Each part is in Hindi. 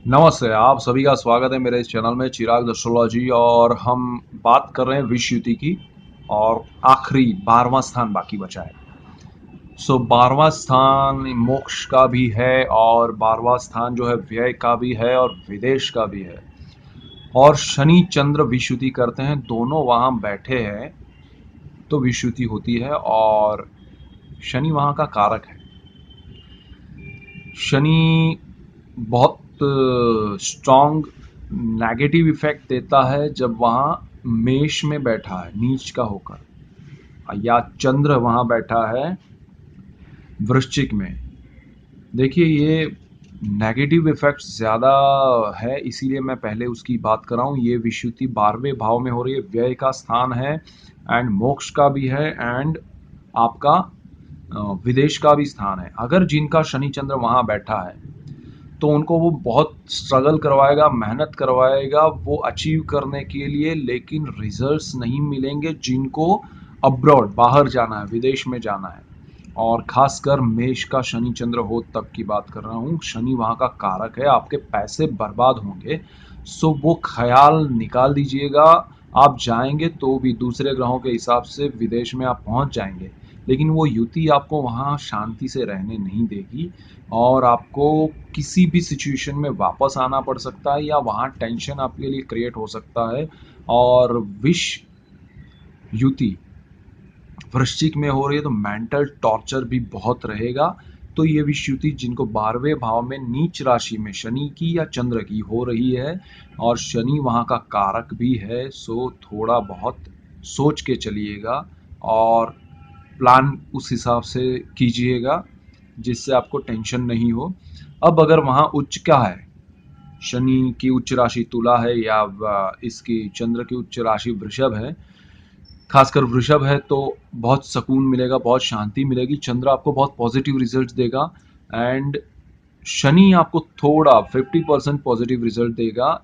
नमस्ते, आप सभी का स्वागत है मेरे इस चैनल में चिराग एस्ट्रोलॉजी। और हम बात कर रहे हैं विश्व युति की। और आखिरी 12वां स्थान बाकी बचा है। 12वां स्थान मोक्ष का भी है और 12वां स्थान जो है व्यय का भी है और विदेश का भी है। और शनि चंद्र विश्व युति करते हैं, दोनों वहां बैठे हैं तो विश्व युति होती है। और शनि वहां का कारक है। शनि बहुत स्ट्रॉन्ग नेगेटिव इफेक्ट देता है जब वहाँ मेष में बैठा है नीच का होकर, या चंद्र वहाँ बैठा है वृश्चिक में। देखिए, ये नेगेटिव इफेक्ट ज़्यादा है, इसीलिए मैं पहले उसकी बात कर रहा हूँ। ये विषुवति 12वें भाव में हो रही है, व्यय का स्थान है एंड मोक्ष का भी है एंड आपका विदेश का भी स्थान है। अगर जिनका शनि चंद्र वहाँ बैठा है तो उनको वो बहुत स्ट्रगल करवाएगा, मेहनत करवाएगा वो अचीव करने के लिए, लेकिन रिजल्ट्स नहीं मिलेंगे जिनको अब्रॉड बाहर जाना है, विदेश में जाना है। और खासकर मेष का शनि चंद्र हो तब की बात कर रहा हूँ। शनि वहाँ का कारक है, आपके पैसे बर्बाद होंगे। सो वो ख्याल निकाल दीजिएगा। आप जाएंगे तो भी दूसरे ग्रहों के हिसाब से विदेश में आप पहुंच जाएंगे, लेकिन वो युति आपको वहाँ शांति से रहने नहीं देगी और आपको किसी भी सिचुएशन में वापस आना पड़ सकता है या वहाँ टेंशन आपके लिए क्रिएट हो सकता है। और विष युति वृश्चिक में हो रही है तो मेंटल टॉर्चर भी बहुत रहेगा। तो ये विषुवति जिनको 12वें भाव में नीच राशि में शनि की या चंद्र की हो रही है और शनि वहाँ का कारक भी है, सो थोड़ा बहुत सोच के चलिएगा और प्लान उस हिसाब से कीजिएगा जिससे आपको टेंशन नहीं हो। अब अगर वहाँ उच्च का है, शनि की उच्च राशि तुला है या इसकी चंद्र की उच्च राशि वृषभ है, खासकर वृषभ है, तो बहुत सुकून मिलेगा, बहुत शांति मिलेगी। चंद्र आपको बहुत पॉजिटिव रिजल्ट देगा एंड शनि आपको थोड़ा 50% पॉजिटिव रिजल्ट देगा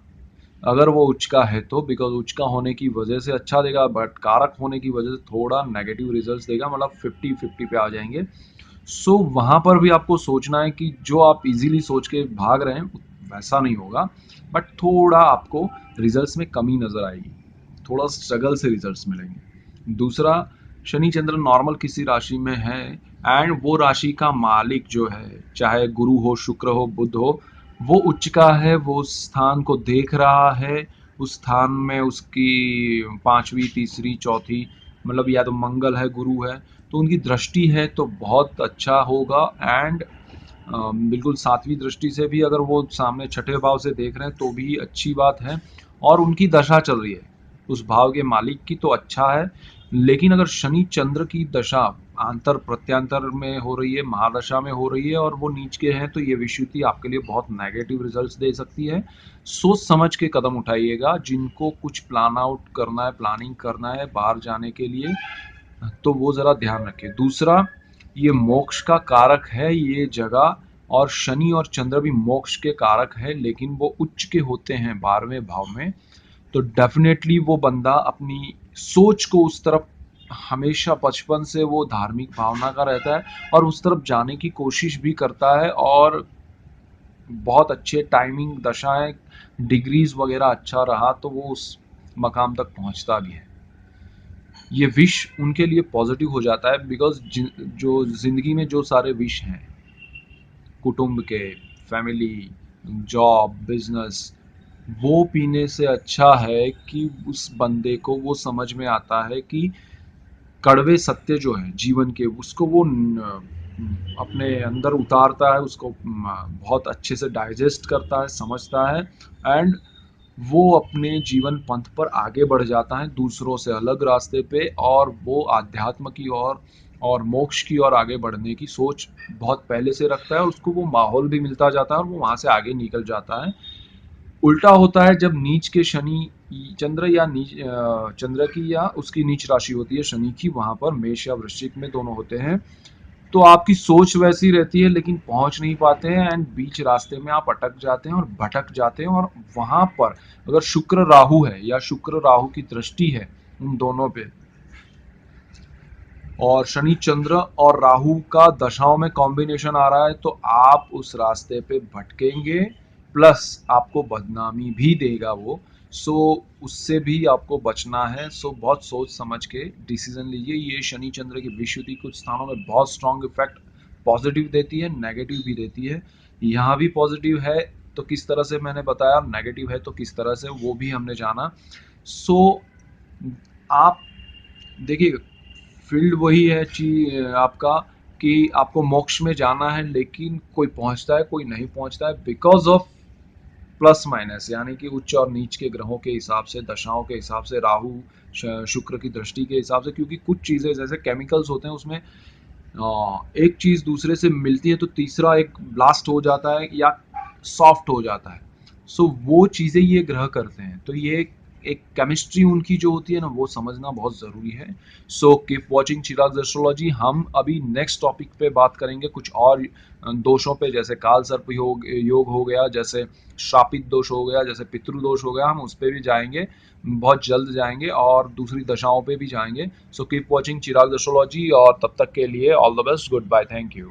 अगर वो उच्च का है तो। बिकॉज उच्च का होने की वजह से अच्छा देगा, बट कारक होने की वजह से थोड़ा नेगेटिव रिजल्ट देगा, मतलब 50-50 पे आ जाएंगे। सो वहाँ पर भी आपको सोचना है कि जो आप इजीली सोच के भाग रहे हैं वैसा नहीं होगा, बट थोड़ा आपको रिजल्ट्स में कमी नज़र आएगी, थोड़ा स्ट्रगल से रिजल्ट्स मिलेंगे। दूसरा, शनि चंद्र नॉर्मल किसी राशि में है एंड वो राशि का मालिक जो है, चाहे गुरु हो, शुक्र हो, बुध हो, वो उच्च का है, वो उस स्थान को देख रहा है। उस स्थान में उसकी पांचवी, तीसरी, चौथी, मतलब या तो मंगल है, गुरु है, तो उनकी दृष्टि है तो बहुत अच्छा होगा। एंड बिल्कुल सातवीं दृष्टि से भी अगर वो सामने छठे भाव से देख रहे हैं तो भी अच्छी बात है। और उनकी दशा चल रही है उस भाव के मालिक की तो अच्छा है। लेकिन अगर शनि चंद्र की दशा आंतर प्रत्यांतर में हो रही है, महादशा में हो रही है और वो नीच के हैं, तो ये विषुवति आपके लिए बहुत नेगेटिव रिजल्ट्स दे सकती है। सोच समझ के कदम उठाइएगा। जिनको कुछ प्लान आउट करना है, प्लानिंग करना है बाहर जाने के लिए, तो वो ज़रा ध्यान रखें। दूसरा, ये मोक्ष का कारक है ये जगह, और शनि और चंद्र भी मोक्ष के कारक है, लेकिन वो उच्च के होते हैं 12वें भाव में। तो डेफिनेटली वो बंदा अपनी सोच को उस तरफ, हमेशा बचपन से वो धार्मिक भावना का रहता है और उस तरफ जाने की कोशिश भी करता है। और बहुत अच्छे टाइमिंग, दशाएं, डिग्रीज वगैरह अच्छा रहा तो वो उस मकाम तक पहुंचता भी है। ये विश उनके लिए पॉजिटिव हो जाता है बिकॉज जो जिंदगी में जो सारे विश हैं, कुटुंब के, फैमिली, जॉब, बिजनेस, वो पीने से अच्छा है कि उस बंदे को वो समझ में आता है कि कड़वे सत्य जो है जीवन के, उसको वो अपने अंदर उतारता है, उसको बहुत अच्छे से डाइजेस्ट करता है, समझता है एंड वो अपने जीवन पंथ पर आगे बढ़ जाता है दूसरों से अलग रास्ते पे। और वो आध्यात्म की ओर और मोक्ष की ओर आगे बढ़ने की सोच बहुत पहले से रखता है। उसको वो माहौल भी मिलता जाता है और वो वहाँ से आगे निकल जाता है। उल्टा होता है जब नीच के शनि चंद्र या नीच चंद्र की या उसकी नीच राशि होती है शनि की, वहां पर मेष या वृश्चिक में दोनों होते हैं, तो आपकी सोच वैसी रहती है लेकिन पहुंच नहीं पाते हैं एंड बीच रास्ते में आप अटक जाते हैं और भटक जाते हैं। और वहां पर अगर शुक्र राहु है या शुक्र राहु की दृष्टि है उन दोनों पे, और शनि चंद्र और राहु का दशाओं में कॉम्बिनेशन आ रहा है, तो आप उस रास्ते पे भटकेंगे प्लस आपको बदनामी भी देगा वो। सो उससे भी आपको बचना है। सो बहुत सोच समझ के डिसीजन लीजिए। ये शनि चंद्र की विषुति कुछ स्थानों में बहुत स्ट्रांग इफेक्ट पॉजिटिव देती है, नेगेटिव भी देती है। यहाँ भी पॉजिटिव है तो किस तरह से मैंने बताया, नेगेटिव है तो किस तरह से वो भी हमने जाना। सो आप देखिए, फील्ड वही है आपका कि आपको मोक्ष में जाना है, लेकिन कोई पहुंचता है कोई नहीं पहुंचता है बिकॉज ऑफ प्लस माइनस, यानी कि उच्च और नीच के ग्रहों के हिसाब से, दशाओं के हिसाब से, राहु शुक्र की दृष्टि के हिसाब से। क्योंकि कुछ चीज़ें जैसे केमिकल्स होते हैं उसमें एक चीज़ दूसरे से मिलती है तो तीसरा एक ब्लास्ट हो जाता है या सॉफ्ट हो जाता है। सो वो चीज़ें ये ग्रह करते हैं। तो ये एक केमिस्ट्री उनकी जो होती है ना, वो समझना बहुत ज़रूरी है। सो कीप वॉचिंग चिराग एस्ट्रोलॉजी। हम अभी नेक्स्ट टॉपिक पे बात करेंगे कुछ और दोषों पे, जैसे काल सर्प योग हो गया, जैसे श्रापित दोष हो गया, जैसे पितृदोष हो गया। हम उस पर भी जाएंगे, बहुत जल्द जाएंगे, और दूसरी दशाओं पे भी जाएंगे। So keep watching Chirag astrology, और तब तक के लिए all the best, goodbye, thank you.